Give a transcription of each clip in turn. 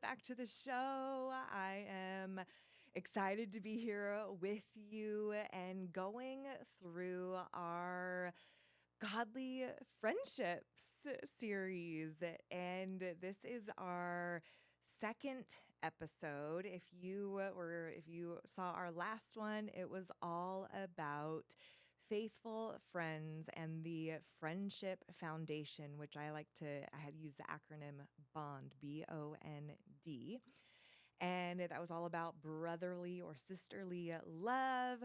back to the show. I am excited to be here with you and going through our Godly Friendships series. And this is our second episode. If you saw our last one, it was all about faithful friends and the friendship foundation, which I had used the acronym BOND, BOND. And that was all about brotherly or sisterly love.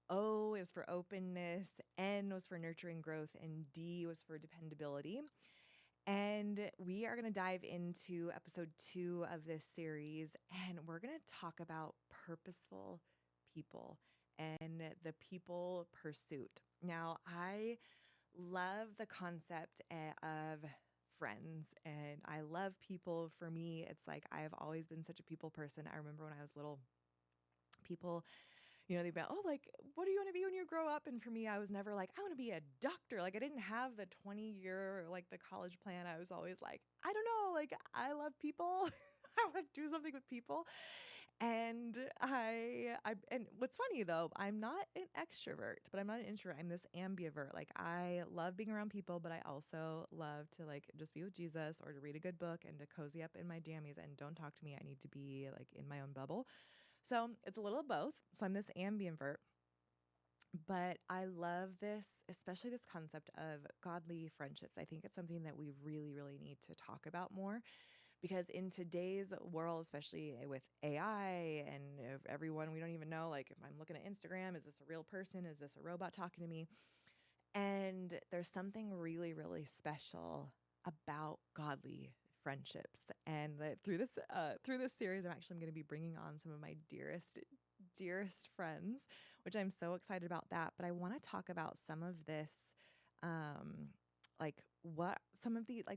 O is for openness, N was for nurturing growth, and D was for dependability. And we are going to dive into episode 2 of this series, and we're going to talk about purposeful people and the people pursuit. Now, I love the concept of friends, and I love people. For me, it's like I've always been such a people person. I remember when I was little, people, they'd be like, oh, like, what do you want to be when you grow up? And for me, I was never like, I want to be a doctor. Like, I didn't have the 20-year, like the college plan. I was always like, I don't know, like, I love people. I want to do something with people. And and what's funny though, I'm not an extrovert, but I'm not an introvert. I'm this ambivert. Like, I love being around people, but I also love to like just be with Jesus or to read a good book and to cozy up in my jammies and don't talk to me. I need to be like in my own bubble. So it's a little of both. So I'm this ambivert. But I love this, especially this concept of godly friendships. I think it's something that we really, really need to talk about more, because in today's world, especially with AI and everyone, we don't even know, like, if I'm looking at Instagram, is this a real person? Is this a robot talking to me? And there's something really, really special about godly friendships. And through this series, I'm going to be bringing on some of my dearest friends, which I'm so excited about that. But I want to talk about some of this,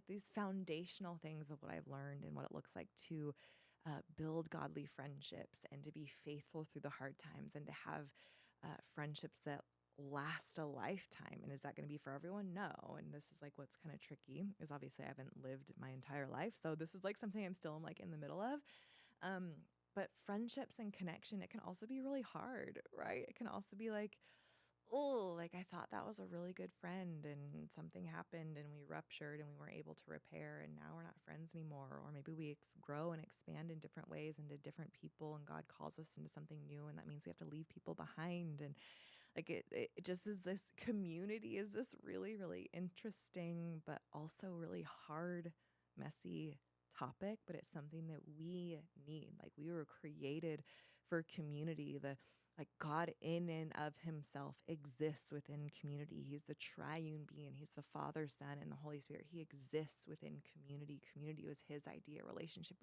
these foundational things of what I've learned and what it looks like to build godly friendships and to be faithful through the hard times and to have friendships that last a lifetime. And is that going to be for everyone? No. And this is like what's kind of tricky, is obviously I haven't lived my entire life. So this is like something I'm still like in the middle of. But friendships and connection, it can also be really hard, right? It can also be like, oh, like I thought that was a really good friend and something happened and we ruptured and we weren't able to repair and now we're not friends anymore. Or maybe we grow and expand in different ways into different people and God calls us into something new, and that means we have to leave people behind. And like it just is, this community is this really, really interesting but also really hard, messy topic, but it's something that we need. Like, we were created for community. Like, God in and of himself exists within community. He's the triune being. He's the Father, Son, and the Holy Spirit. He exists within community. Community was his idea. Relationship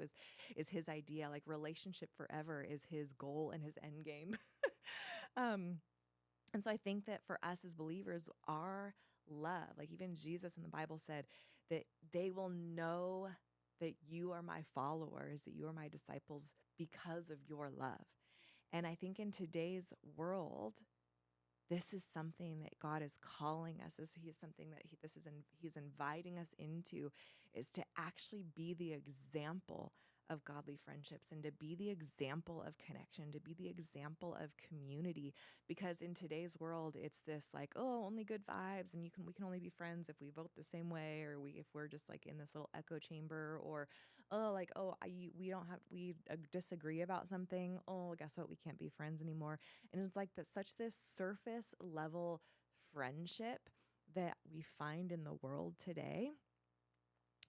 is his idea. Like, relationship forever is his goal and his end game. And so I think that for us as believers, our love, like even Jesus in the Bible said that they will know that you are my followers, that you are my disciples because of your love. And I think in today's world, this is something that God is calling us. He's inviting us into, is to actually be the example of godly friendships and to be the example of connection, to be the example of community. Because in today's world, it's this like, oh, only good vibes, and we can only be friends if we vote the same way, or if we're just like in this little echo chamber, or we disagree about something. Oh, guess what? We can't be friends anymore. And it's like such this surface level friendship that we find in the world today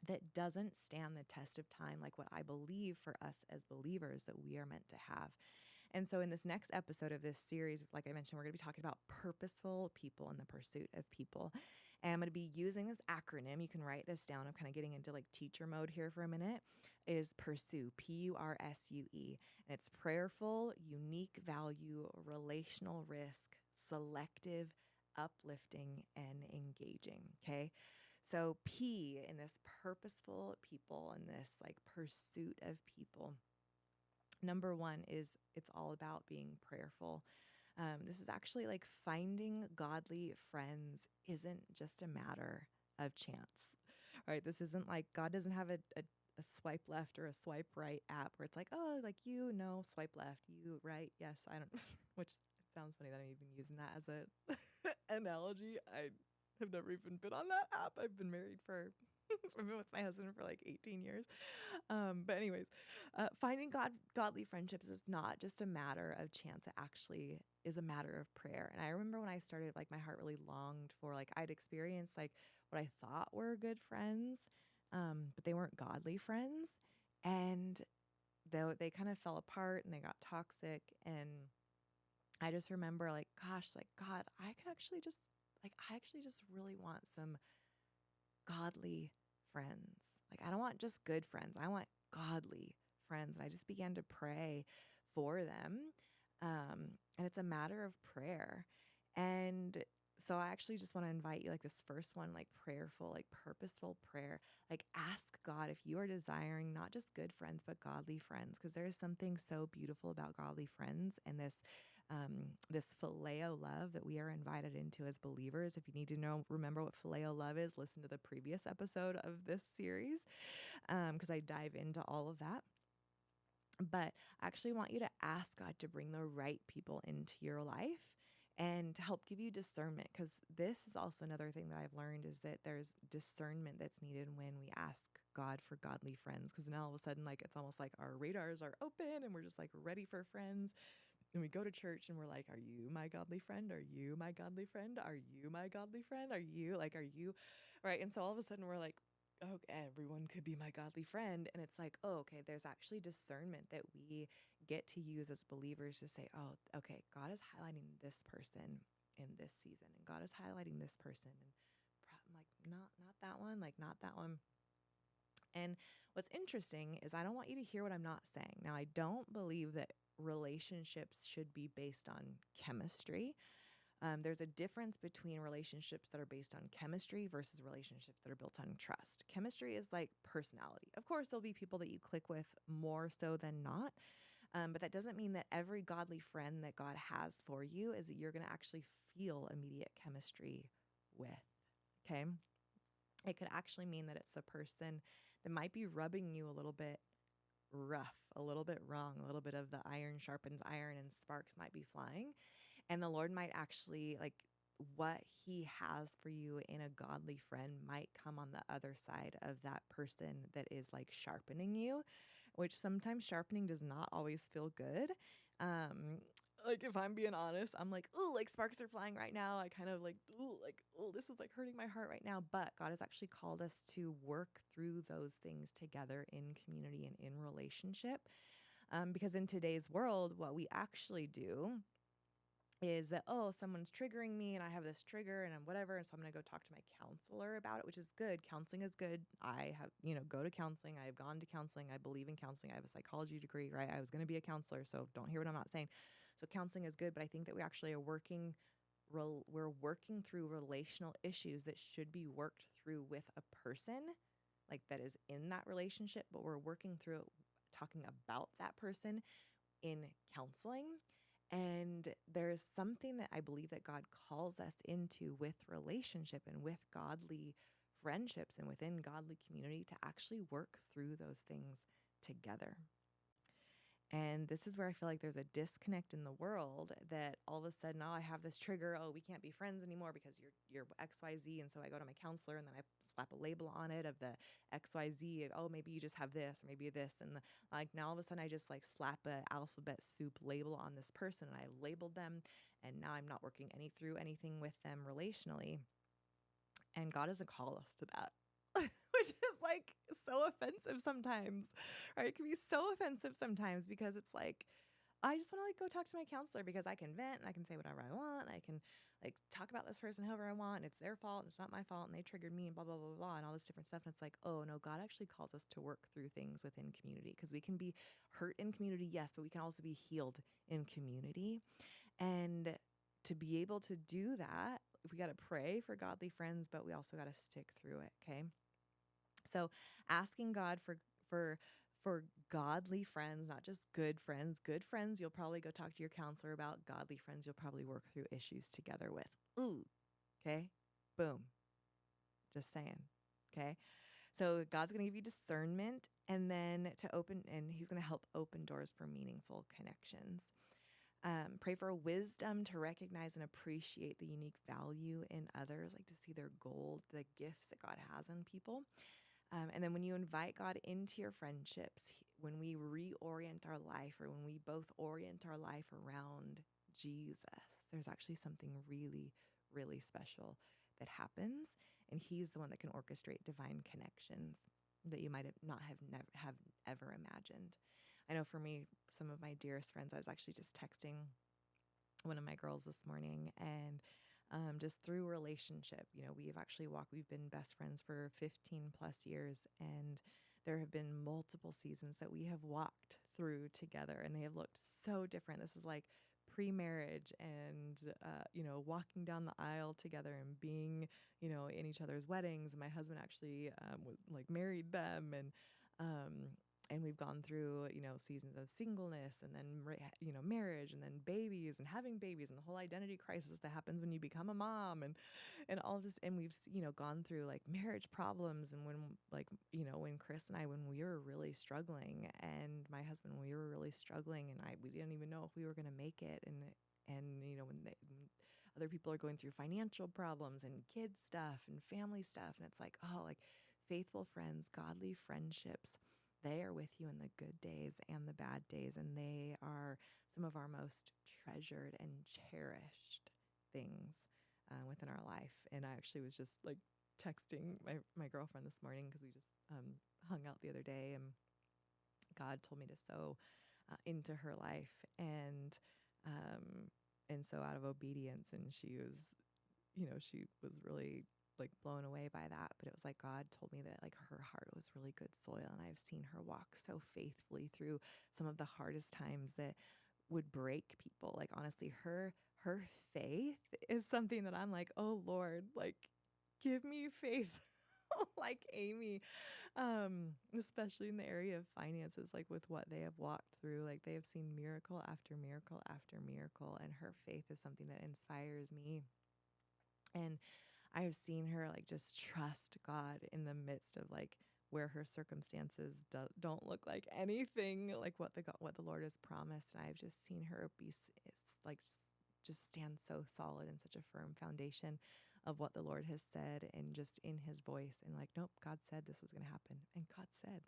that doesn't stand the test of time, like what I believe for us as believers that we are meant to have. And so in this next episode of this series, like I mentioned, we're going to be talking about purposeful people and the pursuit of people. And I'm going to be using this acronym. You can write this down. I'm kind of getting into like teacher mode here for a minute. Is P.U.R.S.U.E, P.U.R.S.U.E. And it's prayerful, unique value, relational risk, selective, uplifting, and engaging. Okay. So P in this purposeful people and this like pursuit of people. Number one is it's all about being prayerful. This is actually like finding godly friends isn't just a matter of chance, right? This isn't like God doesn't have a swipe left or a swipe right app where it's like, oh, like you no, swipe left, you right, yes, I don't, which sounds funny that I'm even using that as a analogy. I have never even been on that app. I've been married for, I've been with my husband for like 18 years. But anyways, finding godly friendships is not just a matter of chance. It actually is a matter of prayer. And I remember when I started, like my heart really longed for, like I'd experienced like what I thought were good friends, but they weren't godly friends. And though they kind of fell apart and they got toxic. And I just remember like, gosh, like God, I actually just really want some godly friends. Like, I don't want just good friends. I want godly friends. And I just began to pray for them. And it's a matter of prayer. And so I actually just want to invite you, like this first one, like prayerful, like purposeful prayer. Like ask God if you are desiring not just good friends, but godly friends, because there is something so beautiful about godly friends and this phileo love that we are invited into as believers. If you need to remember what phileo love is, listen to the previous episode of this series, because I dive into all of that. But I actually want you to ask God to bring the right people into your life and to help give you discernment, because this is also another thing that I've learned is that there's discernment that's needed when we ask God for godly friends, because then all of a sudden, like, it's almost like our radars are open and we're just like ready for friends. And we go to church and we're like, are you my godly friend? Are you my godly friend? Are you my godly friend? Are you right? And so all of a sudden we're like, oh, everyone could be my godly friend. And it's like, oh, okay, there's actually discernment that we get to use as believers to say, oh, okay, God is highlighting this person in this season, and God is highlighting this person. And I'm like, not that one, like not that one. And what's interesting is I don't want you to hear what I'm not saying. Now, I don't believe that relationships should be based on chemistry. There's a difference between relationships that are based on chemistry versus relationships that are built on trust. Chemistry is like personality. Of course, there'll be people that you click with more so than not. But that doesn't mean that every godly friend that God has for you is that you're going to actually feel immediate chemistry with. Okay. It could actually mean that it's the person that might be rubbing you a little bit rough, a little bit wrong, a little bit of the iron sharpens iron and sparks might be flying. And the Lord might actually, like, what he has for you in a godly friend might come on the other side of that person that is like sharpening you, which sometimes sharpening does not always feel good. Like if I'm being honest, I'm like, oh, like sparks are flying right now. I kind of like, oh, this is like hurting my heart right now. But God has actually called us to work through those things together in community and in relationship. Because in today's world, what we actually do is that, oh, someone's triggering me and I have this trigger and I'm whatever. And so I'm going to go talk to my counselor about it, which is good. Counseling is good. I have, go to counseling. I've gone to counseling. I believe in counseling. I have a psychology degree, right? I was going to be a counselor. So don't hear what I'm not saying. So counseling is good. But I think that we actually are we're working through relational issues that should be worked through with a person like that is in that relationship, but we're working through it, talking about that person in counseling. And there's something that I believe that God calls us into with relationship and with godly friendships and within godly community to actually work through those things together. And this is where I feel like there's a disconnect in the world that all of a sudden, oh, I have this trigger. Oh, we can't be friends anymore because you're XYZ. And so I go to my counselor and then I slap a label on it of the XYZ. Oh, maybe you just have this, or maybe this. And like now all of a sudden I just like slap a alphabet soup label on this person and I labeled them. And now I'm not working through anything with them relationally. And God doesn't call us to that. Which is like so offensive sometimes, right? It can be so offensive sometimes because it's like, I just want to like go talk to my counselor because I can vent and I can say whatever I want. I can like talk about this person however I want. And it's their fault and it's not my fault and they triggered me and blah, blah, blah, blah, and all this different stuff. And it's like, oh no, God actually calls us to work through things within community, because we can be hurt in community, yes, but we can also be healed in community. And to be able to do that, we got to pray for godly friends, but we also got to stick through it. Okay. So asking God for godly friends, not just good friends. Good friends, you'll probably go talk to your counselor about. Godly friends, you'll probably work through issues together with. Ooh, okay, boom. Just saying, okay. So God's going to give you discernment, and then and he's going to help open doors for meaningful connections. Pray for wisdom to recognize and appreciate the unique value in others, like to see their gold, the gifts that God has in people. And then when you invite God into your friendships, when we reorient our life, or when we both orient our life around Jesus, there's actually something really, really special that happens. And he's the one that can orchestrate divine connections that you might have ever imagined. I know for me, some of my dearest friends, I was actually just texting one of my girls this morning, and just through relationship, we've been best friends for 15 plus years, and there have been multiple seasons that we have walked through together, and they have looked so different. This is like pre-marriage, and walking down the aisle together and being, in each other's weddings. And my husband actually married them, and we've gone through, seasons of singleness, and then, marriage, and then babies, and having babies, and the whole identity crisis that happens when you become a mom, and all of this. And we've, gone through like marriage problems, and when Chris and I, when we were really struggling, and my husband, when we were really struggling, and we didn't even know if we were going to make it. And when other people are going through financial problems and kids stuff and family stuff. And it's like, oh, like faithful friends, godly friendships, they are with you in the good days and the bad days. And they are some of our most treasured and cherished things within our life. And I actually was just like texting my girlfriend this morning, because we just hung out the other day, and God told me to sow into her life. And so out of obedience, and she was really like blown away by that. But it was like God told me that like her heart was really good soil, and I've seen her walk so faithfully through some of the hardest times that would break people. Like honestly, her faith is something that I'm like, oh Lord, like give me faith like Amy, especially in the area of finances, like with what they have walked through. Like they have seen miracle after miracle after miracle, and her faith is something that inspires me. And I have seen her like just trust God in the midst of like where her circumstances don't look like anything like what the Lord has promised. And I've just seen her just stand so solid in such a firm foundation of what the Lord has said, and just in his voice, and like, nope, God said this was going to happen. And God said,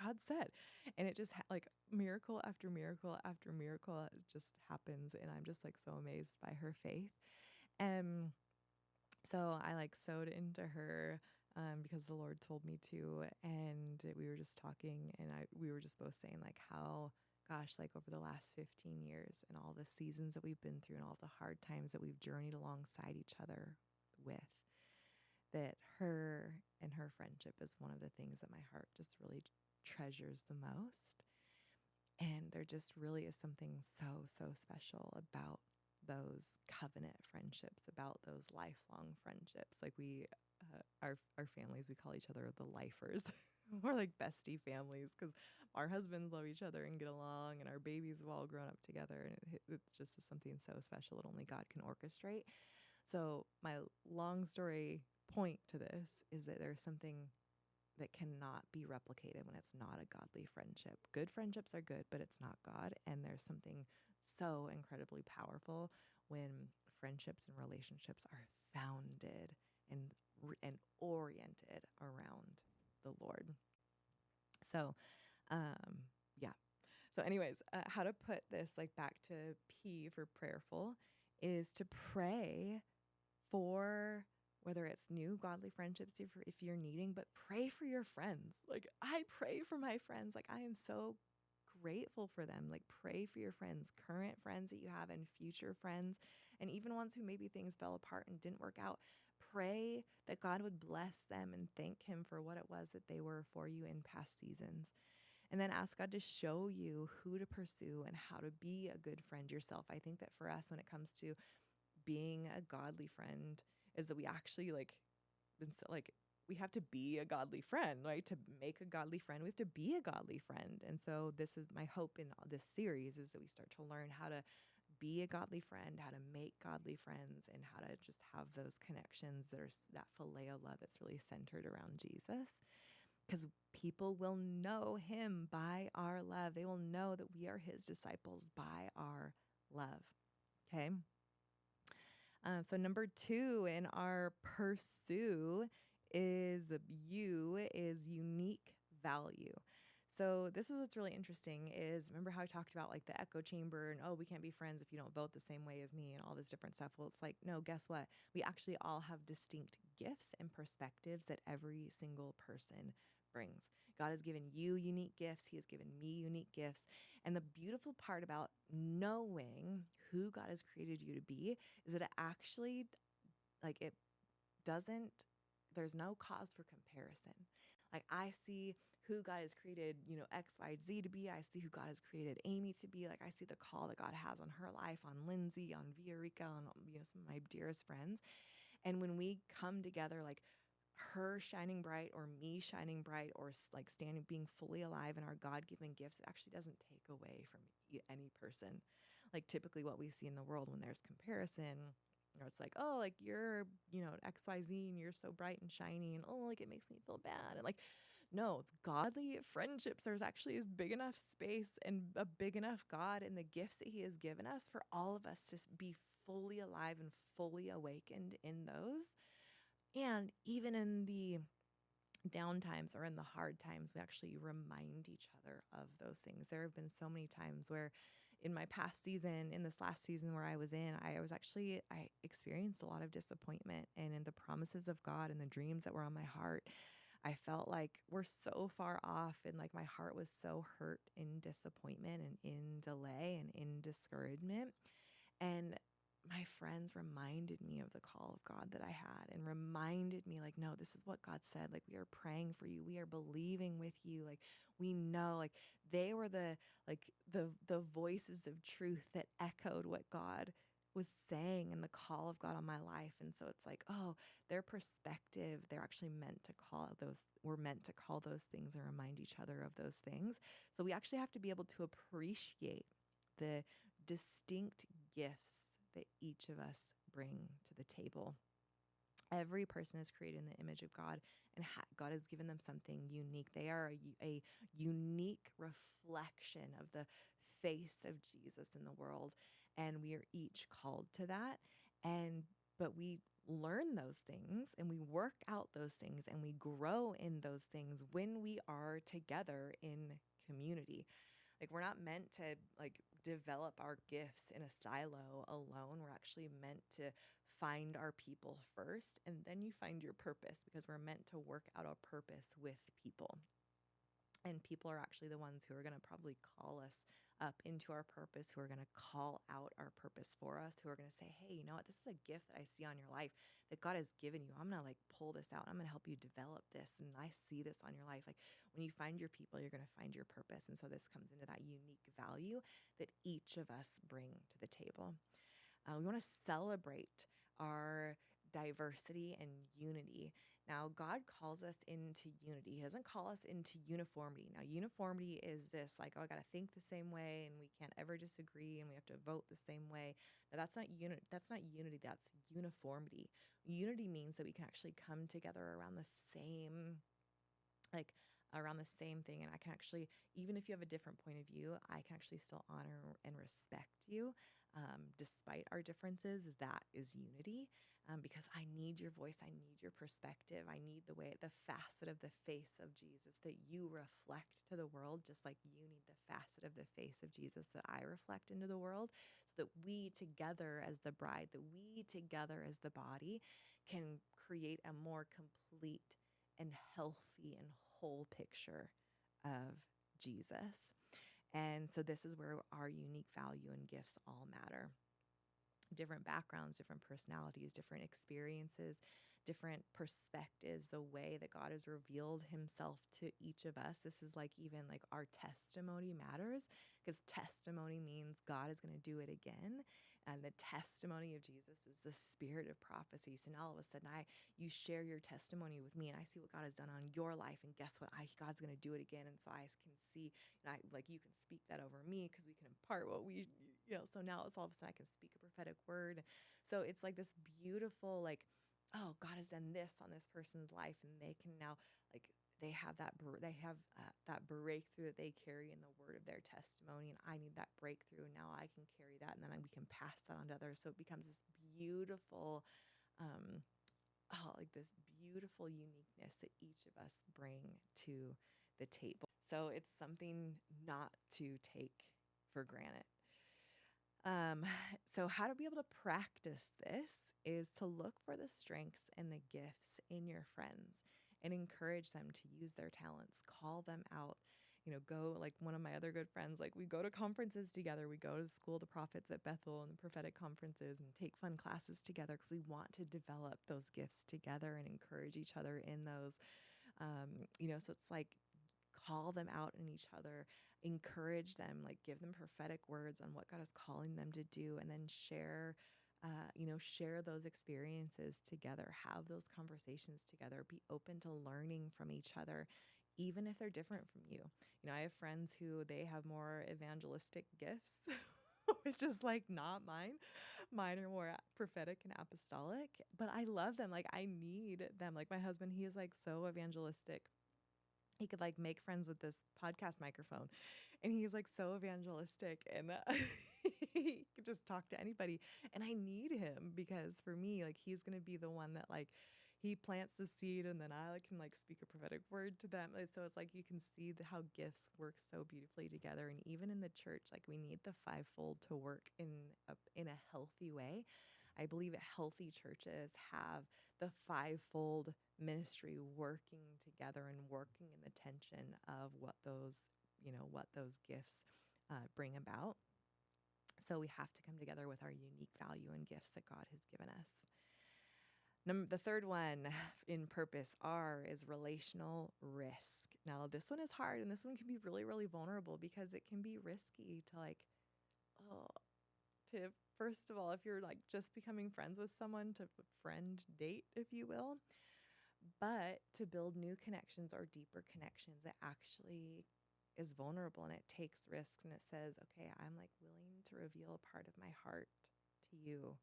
God said, and it just like miracle after miracle after miracle, it just happens. And I'm just like so amazed by her faith. And so I like sewed into her because the Lord told me to. And we were just talking, and we were just both saying like how, gosh, like over the last 15 years and all the seasons that we've been through and all the hard times that we've journeyed alongside each other with, that her and her friendship is one of the things that my heart just really treasures the most. And there just really is something so, so special about those covenant friendships, about those lifelong friendships. Like our families, we call each other the lifers. We're like bestie families, because our husbands love each other and get along, and our babies have all grown up together. And it's just something so special that only God can orchestrate. So my long story point to this is that there's something that cannot be replicated when it's not a godly friendship. Good friendships are good, but it's not God. And there's something so incredibly powerful when friendships and relationships are founded and oriented around the Lord. So, yeah. So anyways, how to put this like back to P for prayerful is to pray for whether it's new godly friendships if you're needing, but pray for your friends. Like I pray for my friends. Like I am so grateful for them. Like pray for your friends, current friends that you have, and future friends, and even ones who maybe things fell apart and didn't work out. Pray that God would bless them and thank him for what it was that they were for you in past seasons. And then ask God to show you who to pursue and how to be a good friend yourself. I think that for us, when it comes to being a godly friend, is that we actually we have to be a godly friend, right? To make a godly friend, we have to be a godly friend. And so this is my hope in this series, is that we start to learn how to be a godly friend, how to make godly friends, and how to just have those connections that are that phileo love that's really centered around Jesus. Because people will know him by our love. They will know that we are his disciples by our love. Okay. So number 2 in our pursue is the U is unique value. So this is what's really interesting is, remember how I talked about like the echo chamber and, oh, we can't be friends if you don't vote the same way as me and all this different stuff. Well, it's like, no, guess what? We actually all have distinct gifts and perspectives that every single person brings. God has given you unique gifts. He has given me unique gifts. And the beautiful part about knowing who God has created you to be is that it actually, like, it doesn't, there's no cause for comparison. Like, I see who God has created, X, Y, Z to be. I see who God has created Amy to be. Like, I see the call that God has on her life, on Lindsay, on Viorica, on, some of my dearest friends. And when we come together, like, her shining bright or me shining bright or like standing, being fully alive in our God-given gifts, it actually doesn't take away from any person. Like typically what we see in the world when there's comparison, it's like, oh, like you're, XYZ and you're so bright and shiny and oh, like it makes me feel bad. And like, no, godly friendships, there's actually is big enough space and a big enough God and the gifts that he has given us for all of us to be fully alive and fully awakened in those. And even in the down times or in the hard times, we actually remind each other of those things. There have been so many times where in my past season, in this last season where I was in, I experienced a lot of disappointment, and in the promises of God and the dreams that were on my heart, I felt like we're so far off, and like my heart was so hurt in disappointment and in delay and in discouragement. And my friends reminded me of the call of God that I had and reminded me like, no, this is what God said. Like, we are praying for you. We are believing with you. Like, we know, like they were the voices of truth that echoed what God was saying and the call of God on my life. And so it's like, oh, their perspective, they're actually we're meant to call those things and remind each other of those things. So we actually have to be able to appreciate the distinct gifts that each of us bring to the table. Every person is created in the image of God, and God has given them something unique. They are a unique reflection of the face of Jesus in the world, and we are each called to that. But we learn those things, and we work out those things, and we grow in those things when we are together in community. Like, we're not meant to like develop our gifts in a silo alone. We're actually meant to find our people first, and then you find your purpose, because we're meant to work out a purpose with people. And people are actually the ones who are going to probably call us up into our purpose, who are going to call out our purpose for us, who are going to say, hey, you know what? This is a gift that I see on your life that God has given you. I'm going to like pull this out. I'm going to help you develop this. And I see this on your life. Like, when you find your people, you're going to find your purpose. And so this comes into that unique value that each of us bring to the table. We want to celebrate our diversity and unity. Now, God calls us into unity. He doesn't call us into uniformity. Now, uniformity is this like, oh, I got to think the same way and we can't ever disagree and we have to vote the same way. Now, that's not unity. That's uniformity. Unity means that we can actually come together around the same, around the same thing. And I can actually, even if you have a different point of view, I can actually still honor and respect you. Despite our differences, that is unity. Because I need your voice, I need your perspective, I need the facet of the face of Jesus that you reflect to the world, just like you need the facet of the face of Jesus that I reflect into the world, so that we together as the bride, that we together as the body can create a more complete and healthy and whole picture of Jesus. And so this is where our unique value and gifts all matter. Different backgrounds, different personalities, different experiences, different perspectives, the way that God has revealed himself to each of us. This is like even like our testimony matters, because testimony means God is going to do it again. And the testimony of Jesus is the spirit of prophecy. So now all of a sudden you share your testimony with me and I see what God has done on your life. And guess what? God's going to do it again. And so I can see, and you can speak that over me, because we can impart what we, So now it's all of a sudden I can speak a prophetic word. So it's like this beautiful, like, oh, God has done this on this person's life, and they can now, like, they have that breakthrough that they carry in the word of their testimony, and I need that breakthrough, and now I can carry that, and then we can pass that on to others. So it becomes this beautiful, um, like this beautiful uniqueness that each of us bring to the table. So it's something not to take for granted. Um, so how to be able to practice this is to look for the strengths and the gifts in your friends and encourage them to use their talents, call them out. Go, like one of my other good friends, like we go to conferences together. We go to School of the Prophets at Bethel and the prophetic conferences and take fun classes together because we want to develop those gifts together and encourage each other in those. So it's like call them out in each other, encourage them, like give them prophetic words on what God is calling them to do, and then share those experiences together, have those conversations together, be open to learning from each other, even if they're different from you. I have friends who they have more evangelistic gifts, which is like not mine. Mine are more prophetic and apostolic, but I love them. Like I need them. Like my husband, he is like so evangelistic. He could like make friends with this podcast microphone, and he's like so evangelistic, and he could just talk to anybody. And I need him because for me, like he's going to be the one that like he plants the seed, and then I can like speak a prophetic word to them. So it's like you can see how gifts work so beautifully together. And even in the church, like we need the fivefold to work in a healthy way. I believe healthy churches have the fivefold ministry working together and working in the tension of what those gifts bring about. So we have to come together with our unique value and gifts that God has given us. The third one in purpose, R, is relational risk. Now, this one is hard, and this one can be really, really vulnerable because it can be risky to oh, to first of all, if you're like just becoming friends with someone, to friend date, if you will, but to build new connections or deeper connections, it actually is vulnerable and it takes risks, and it says, okay, I'm like willing to reveal a part of my heart to you,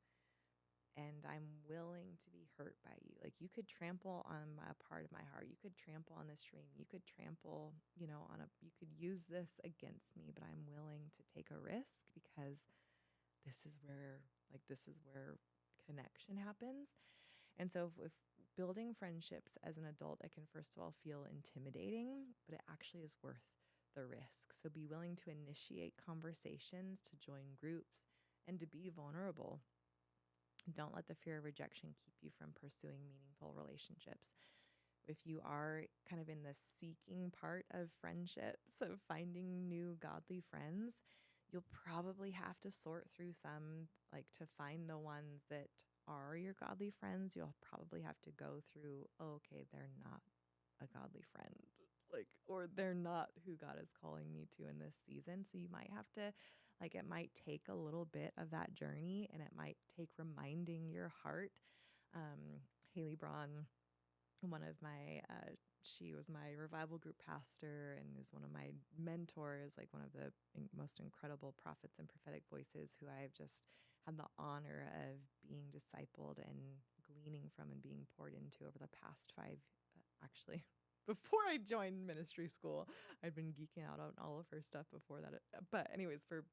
and I'm willing to be hurt by you. Like you could trample on a part of my heart. You could trample on this dream. You could trample, you could use this against me, but I'm willing to take a risk because this is where connection happens. And so if building friendships as an adult, it can first of all feel intimidating, but it actually is worth the risk. So be willing to initiate conversations, to join groups, and to be vulnerable. Don't let the fear of rejection keep you from pursuing meaningful relationships. If you are kind of in the seeking part of friendships, of finding new godly friends, you'll probably have to sort through some, like to find the ones that are your godly friends. You'll probably have to go through, oh, okay, they're not a godly friend, or they're not who God is calling me to in this season. So you might have to, it might take a little bit of that journey, and it might take reminding your heart. Haley Braun, one of my, she was my revival group pastor and is one of my mentors, like one of the most incredible prophets and prophetic voices who I've just had the honor of being discipled and gleaning from and being poured into over the past actually, before I joined ministry school. I'd been geeking out on all of her stuff before that. But anyways, for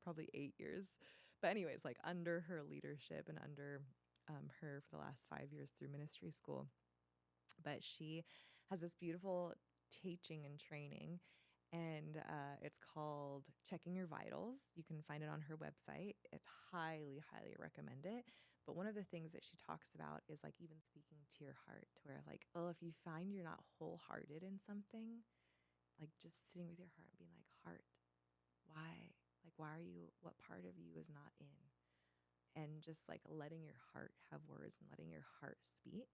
probably 8 years. But anyways, like under her leadership and under her for the last 5 years through ministry school. But she has this beautiful teaching and training, and it's called Checking Your Vitals. You can find it on her website. I highly, highly recommend it. But one of the things that she talks about is like even speaking to your heart, to where like, oh, if you find you're not wholehearted in something, like just sitting with your heart and being like, heart, why? Like, why are you, what part of you is not in? And just like letting your heart have words and letting your heart speak.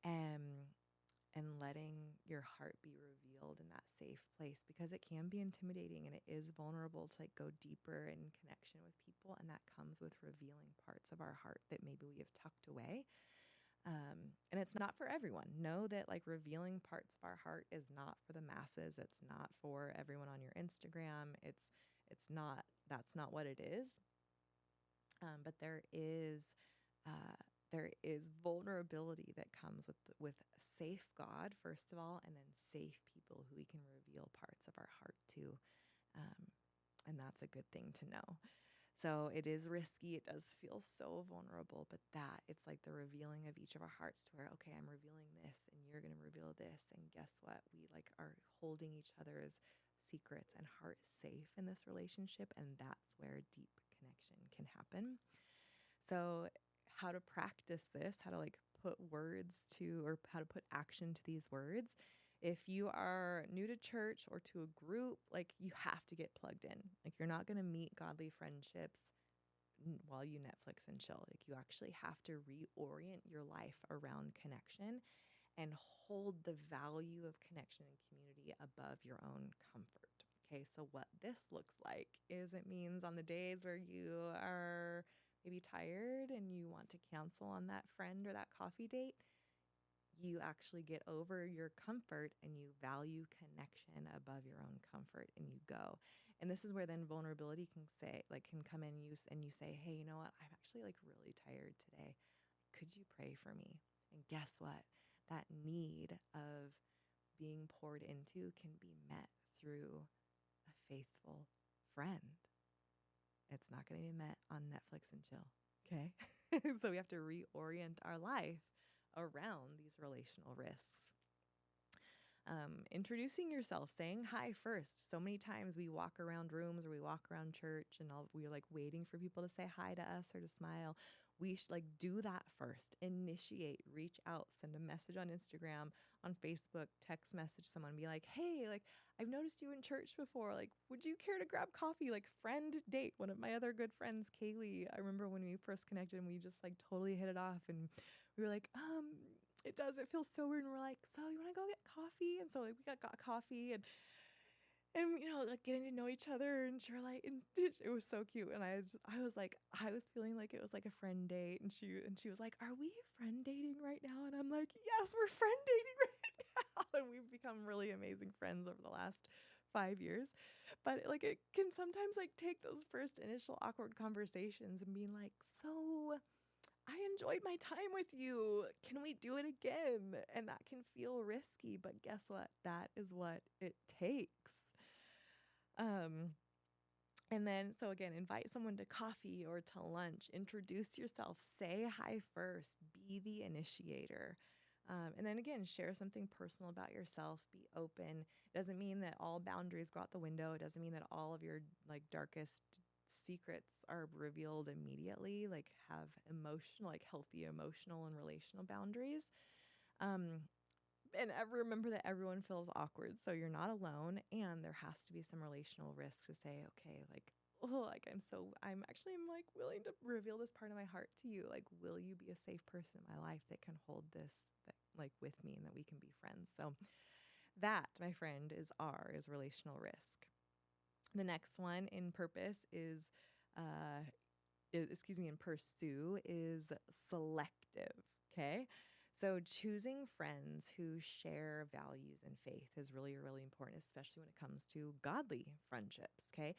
And letting your heart be revealed in that safe place, because it can be intimidating and it is vulnerable to like go deeper in connection with people. And that comes with revealing parts of our heart that maybe we have tucked away. And it's not for everyone. Know that like revealing parts of our heart is not for the masses. It's not for everyone on your Instagram. It's That's not what it is. But there is vulnerability that comes with safe God, first of all, and then safe people who we can reveal parts of our heart to. And that's a good thing to know. So it is risky. It does feel so vulnerable, but it's like the revealing of each of our hearts to where, okay, I'm revealing this and you're going to reveal this. And guess what? We like are holding each other's secrets and heart safe in this relationship. And that's where deep connection can happen. So how to practice this, how to like put words to, or how to put action to these words. If you are new to church or to a group, like you have to get plugged in. Like you're not going to meet godly friendships while you Netflix and chill. Like you actually have to reorient your life around connection and hold the value of connection and community above your own comfort. Okay, so what this looks like is it means on the days where you are maybe tired and you want to cancel on that friend or that coffee date, you actually get over your comfort and you value connection above your own comfort and you go. And this is where then vulnerability can come in and you say, hey, you know what? I'm actually like really tired today. Could you pray for me? And guess what? That need of being poured into can be met through a faithful friend. It's not going to be met on Netflix and chill. Okay. So we have to reorient our life around these relational risks. Introducing yourself, saying hi first. So many times we walk around rooms or we walk around church and we're like waiting for people to say hi to us or to smile. We should like do that first. Initiate, reach out, send a message on Instagram, on Facebook, text message someone, be like, hey, like I've noticed you in church before. Like, would you care to grab coffee? Like friend date. One of my other good friends, Kaylee, I remember when we first connected and we just like totally hit it off and we were like, it feels so weird. And we're like, so you want to go get coffee? And so like we got coffee and you know, like getting to know each other, and she were like, and it was so cute. And I was feeling like it was like a friend date, and she was like, are we friend dating right now? And I'm like, yes, we're friend dating right now. And we've become really amazing friends over the last 5 years. But like it can sometimes like take those first initial awkward conversations and being like, so I enjoyed my time with you. Can we do it again? And that can feel risky, but guess what? That is what it takes. And then, so again, invite someone to coffee or to lunch, introduce yourself, say hi first, be the initiator. And then again, share something personal about yourself, be open. It doesn't mean that all boundaries go out the window. It doesn't mean that all of your like darkest secrets are revealed immediately. Like have healthy emotional and relational boundaries. And remember that everyone feels awkward, so you're not alone, and there has to be some relational risk to say, okay, like, oh, like I'm like willing to reveal this part of my heart to you. Like, will you be a safe person in my life that can hold this like with me and that we can be friends? So that, my friend, is relational risk. The next one in in P.U.R.S.U.E is selective. Okay. So choosing friends who share values and faith is really, really important, especially when it comes to godly friendships. Okay.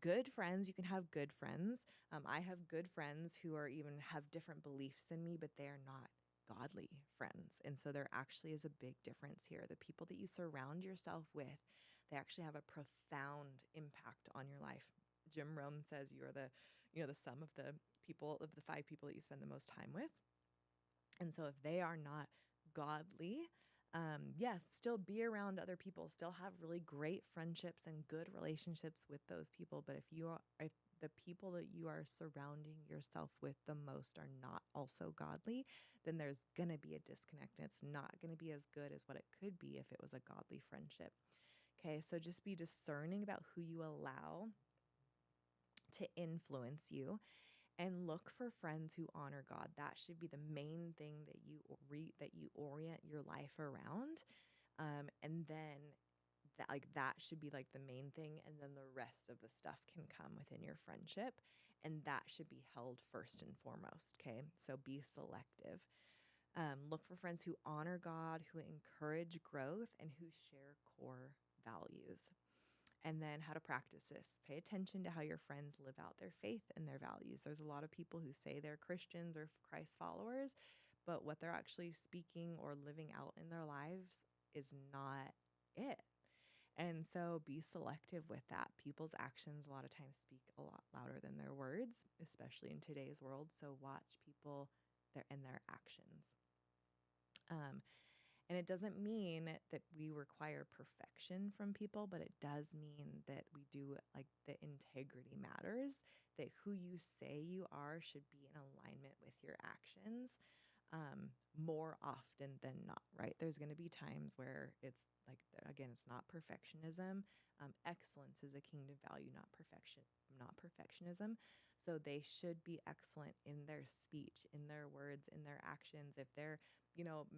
Good friends, you can have good friends. I have good friends who have different beliefs than me, but they are not godly friends. And so there actually is a big difference here. The people that you surround yourself with, they actually have a profound impact on your life. Jim Rohn says you are the sum of the 5 people that you spend the most time with. And so if they are not godly, yes, still be around other people, still have really great friendships and good relationships with those people. But if the people that you are surrounding yourself with the most are not also godly, then there's going to be a disconnect, and it's not going to be as good as what it could be if it was a godly friendship. Okay, so just be discerning about who you allow to influence you, and look for friends who honor God. That should be the main thing that you orient your life around. And then that should be like the main thing. And then the rest of the stuff can come within your friendship. And that should be held first and foremost. Okay. So be selective. Look for friends who honor God, who encourage growth, and who share core values. And then how to practice this. Pay attention to how your friends live out their faith and their values. There's a lot of people who say they're Christians or Christ followers, but what they're actually speaking or living out in their lives is not it. And so be selective with that. People's actions a lot of times speak a lot louder than their words, especially in today's world. So watch people and their actions. And it doesn't mean that we require perfection from people, but it does mean that we do, like, the integrity matters, that who you say you are should be in alignment with your actions more often than not, right? There's going to be times where it's like, again, it's not perfectionism. Excellence is a kingdom value, not perfectionism. So they should be excellent in their speech, in their words, in their actions. If they're,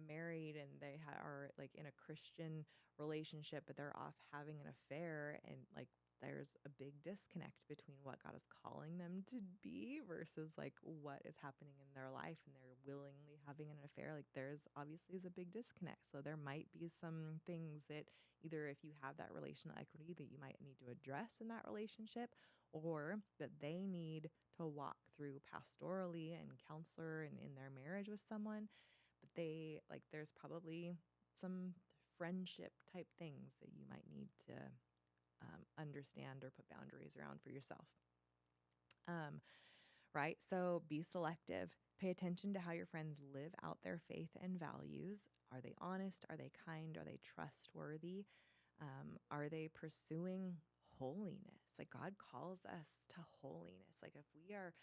married and they are like in a Christian relationship, but they're off having an affair, and like there's a big disconnect between what God is calling them to be versus like what is happening in their life, and they're willingly having an affair. Like there's obviously is a big disconnect. So there might be some things that either if you have that relational equity that you might need to address in that relationship, or that they need to walk through pastorally and counselor and in their marriage with someone. But there's probably some friendship type things that you might need to understand or put boundaries around for yourself. Right? So be selective. Pay attention to how your friends live out their faith and values. Are they honest? Are they kind? Are they trustworthy? Are they pursuing holiness? Like God calls us to holiness. Like if we are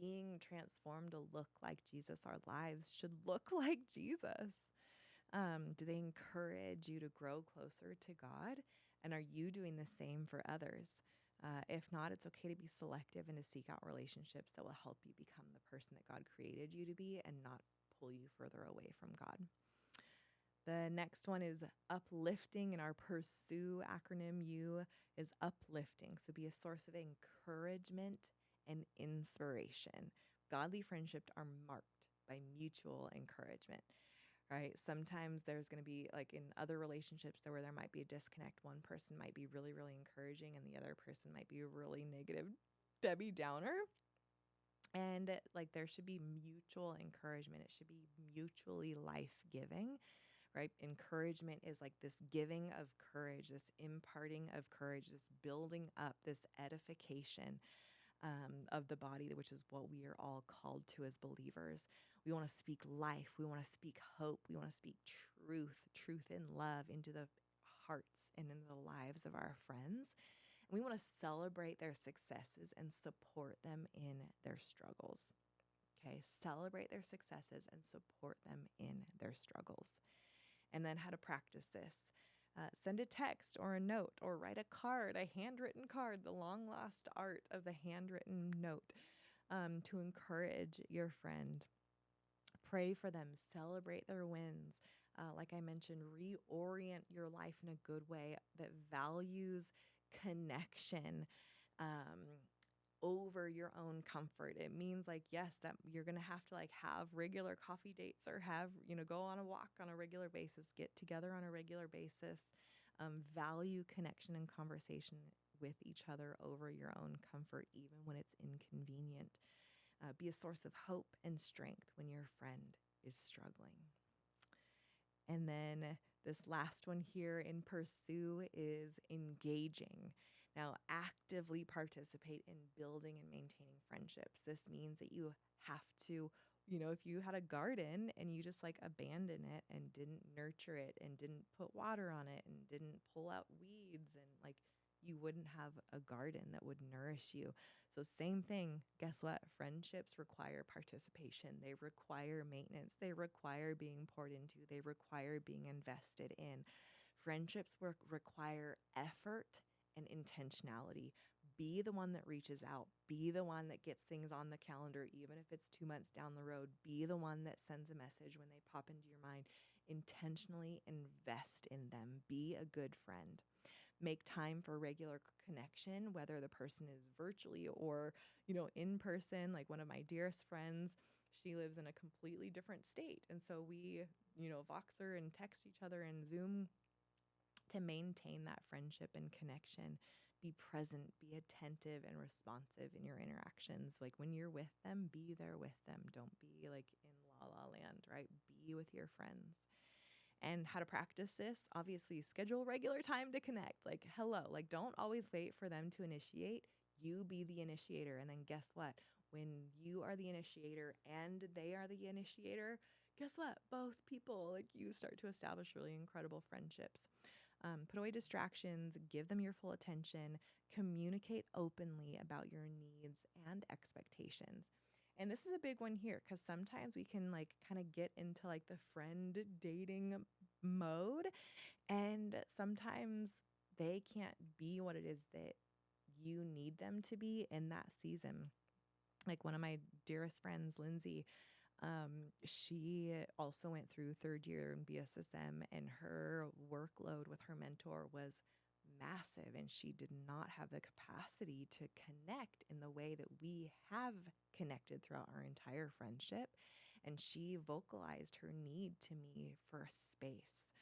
being transformed to look like Jesus, our lives should look like Jesus. Do they encourage you to grow closer to God? And are you doing the same for others? If not, it's okay to be selective and to seek out relationships that will help you become the person that God created you to be and not pull you further away from God. The next one is uplifting, and our P.U.R.S.U.E acronym U is uplifting. So be a source of encouragement and inspiration. Godly friendships are marked by mutual encouragement. Right? Sometimes there's going to be like in other relationships where there might be a disconnect. One person might be really, really encouraging and the other person might be a really negative Debbie Downer. And like there should be mutual encouragement. It should be mutually life-giving, right? Encouragement is like this giving of courage, this imparting of courage, this building up, this edification of the body, which is what we are all called to as believers. We want to speak life. We want to speak hope. We want to speak truth and love into the hearts and into the lives of our friends. And we want to celebrate their successes and support them in their struggles. Okay, celebrate their successes and support them in their struggles. And then how to practice this. Send a text or a note or write a card, a handwritten card, the long lost art of the handwritten note, to encourage your friend. Pray for them, celebrate their wins. Like I mentioned, reorient your life in a good way that values connection over your own comfort. It means like, yes, that you're going to have to like have regular coffee dates or have, go on a walk on a regular basis, get together on a regular basis, value connection and conversation with each other over your own comfort, even when it's inconvenient. Be a source of hope and strength when your friend is struggling. And then this last one here in P.U.R.S.U.E is engaging. Now, actively participate in building and maintaining friendships. This means that you have to, if you had a garden and you just like abandon it and didn't nurture it and didn't put water on it and didn't pull out weeds, and like you wouldn't have a garden that would nourish you. So same thing, guess what? Friendships require participation. They require maintenance. They require being poured into. They require being invested in. Friendships require effort and intentionality. Be the one that reaches out. Be the one that gets things on the calendar, even if it's 2 months down the road. Be the one that sends a message when they pop into your mind. Intentionally invest in them. Be a good friend. Make time for regular connection, whether the person is virtually or, in person. Like one of my dearest friends, she lives in a completely different state. And so we, Voxer and text each other and Zoom to maintain that friendship and connection. Be present, be attentive and responsive in your interactions. Like when you're with them, be there with them. Don't be like in la la land, right? Be with your friends. And how to practice this, obviously schedule regular time to connect. Like, hello, like don't always wait for them to initiate. You be the initiator. And then guess what? When you are the initiator and they are the initiator, guess what? Both people, like you start to establish really incredible friendships. Put away distractions, give them your full attention, communicate openly about your needs and expectations. And this is a big one here because sometimes we can like kind of get into like the friend dating mode, and sometimes they can't be what it is that you need them to be in that season. Like one of my dearest friends, Lindsay, she also went through third year in BSSM, and her workload with her mentor was massive, and she did not have the capacity to connect in the way that we have connected throughout our entire friendship. And she vocalized her need to me for a space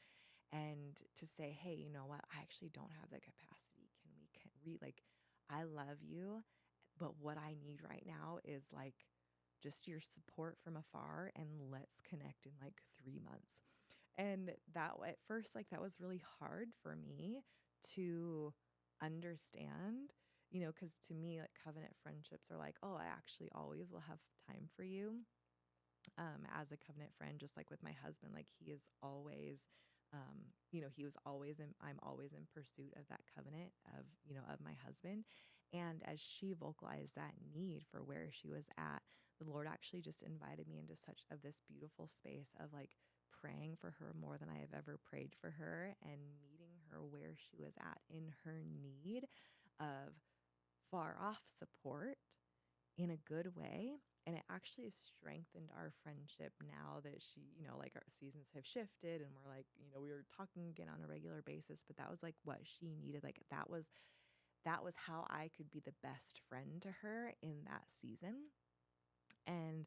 and to say, hey, you know what? I actually don't have the capacity. Can we like, I love you, but what I need right now is like just your support from afar, and let's connect in like 3 months. And that at first, like that was really hard for me to understand, because to me, like covenant friendships are like, oh, I actually always will have time for you. As a covenant friend, just like with my husband, like he is always, he was always I'm always in pursuit of that covenant of my husband. And as she vocalized that need for where she was at, the Lord actually just invited me into such of this beautiful space of like praying for her more than I have ever prayed for her, and meeting her where she was at in her need of far off support in a good way. And it actually has strengthened our friendship now that she, like our seasons have shifted and we're like, we were talking again on a regular basis, but that was like what she needed. Like that was how I could be the best friend to her in that season. And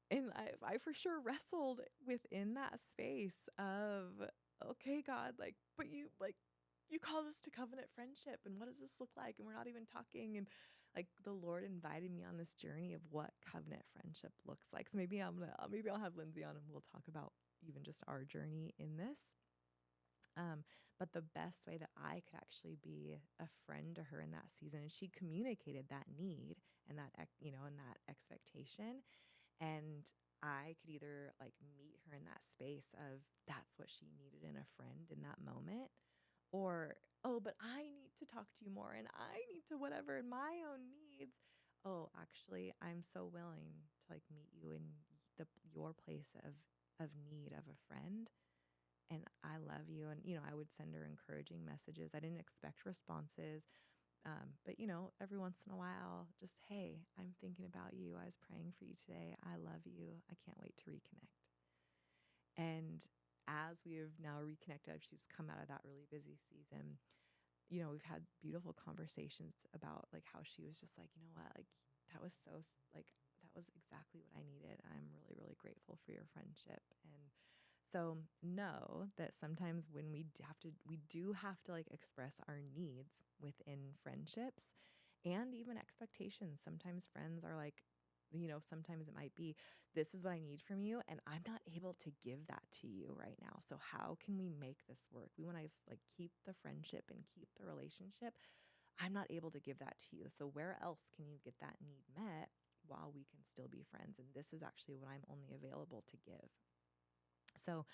I for sure wrestled within that space of, okay, God, like, but you called us to covenant friendship, and what does this look like? And we're not even talking. And like the Lord invited me on this journey of what covenant friendship looks like. So maybe I'll have Lindsay on and we'll talk about even just our journey in this. But the best way that I could actually be a friend to her in that season, and she communicated that need and that, and that expectation. And I could either like meet her in that space of that's what she needed in a friend in that moment, or, oh, but I need to talk to you more and I need to whatever in my own needs. Oh, actually, I'm so willing to like meet you in your place of need of a friend. And I love you. And, I would send her encouraging messages. I didn't expect responses. But, every once in a while, just, hey, I'm thinking about you. I was praying for you today. I love you. I can't wait to reconnect. And as we have now reconnected, she's come out of that really busy season. We've had beautiful conversations about like how she was just like, you know what, like that was so like, that was exactly what I needed. I'm really, really grateful for your friendship. And so know that sometimes when we do have to like express our needs within friendships and even expectations. Sometimes friends are like, sometimes it might be, this is what I need from you, and I'm not able to give that to you right now. So how can we make this work? We want to like keep the friendship and keep the relationship. I'm not able to give that to you. So where else can you get that need met while we can still be friends? And this is actually what I'm only available to give. So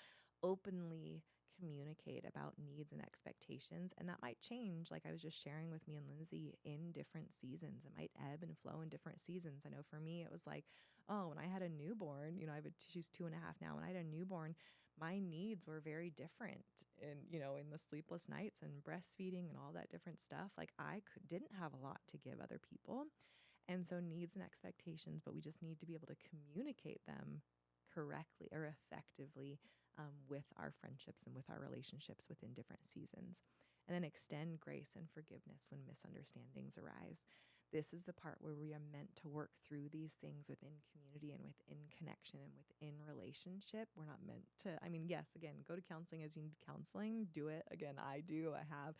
openly communicate about needs and expectations. And that might change, like I was just sharing with me and Lindsay, in different seasons. It might ebb and flow in different seasons. I know for me, it was like, oh, when I had a newborn, she's 2.5 now. When I had a newborn, my needs were very different. And, in the sleepless nights and breastfeeding and all that different stuff, like didn't have a lot to give other people. And so needs and expectations, but we just need to be able to communicate them correctly or effectively with our friendships and with our relationships within different seasons. And then extend grace and forgiveness when misunderstandings arise. this is the part where we are meant to work through these things within community and within connection and within relationship. We're not meant to, I mean, yes, again, go to counseling as you need counseling, do it. Again, I do, I have.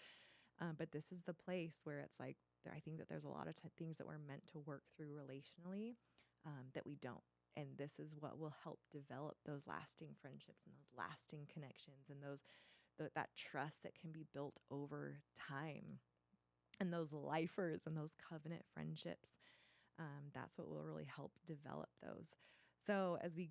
But this is the place where it's like, I think that there's a lot of things that we're meant to work through relationally that we don't. And this is what will help develop those lasting friendships and those lasting connections and that trust that can be built over time, and those lifers and those covenant friendships. That's what will really help develop those. So as we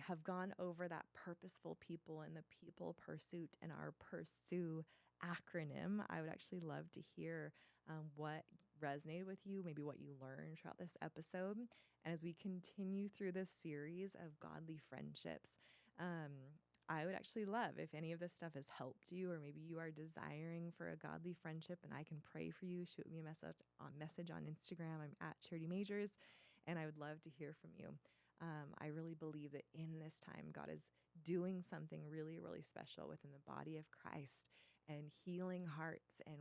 have gone over that purposeful people and the people pursuit and our pursue acronym, I would actually love to hear what resonated with you, maybe what you learned throughout this episode. And as we continue through this series of godly friendships, I would actually love if any of this stuff has helped you, or maybe you are desiring for a godly friendship and I can pray for you. Shoot me a message on Instagram. I'm at Charity Majors, and I would love to hear from you. I really believe that in this time, God is doing something really, really special within the body of Christ and healing hearts. And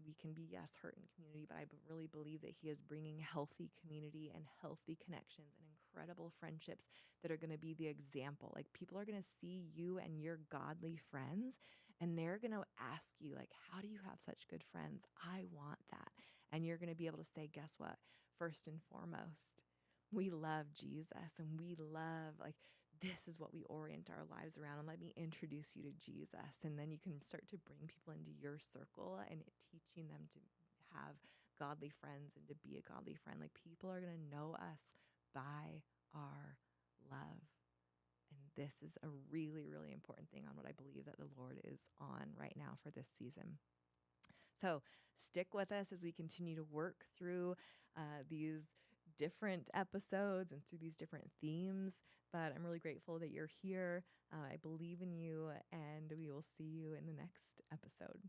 we can be, yes, hurt in community, but I really believe that He is bringing healthy community and healthy connections and incredible friendships that are going to be the example. Like, people are going to see you and your godly friends, and they're going to ask you, like, how do you have such good friends? I want that. And you're going to be able to say, guess what? First and foremost, we love Jesus, and we love, like, this is what we orient our lives around. And let me introduce you to Jesus. And then you can start to bring people into your circle and teaching them to have godly friends and to be a godly friend. Like, people are going to know us by our love. And this is a really, really important thing on what I believe that the Lord is on right now for this season. So stick with us as we continue to work through these different episodes and through these different themes. But I'm really grateful that you're here. I believe in you, and we will see you in the next episode.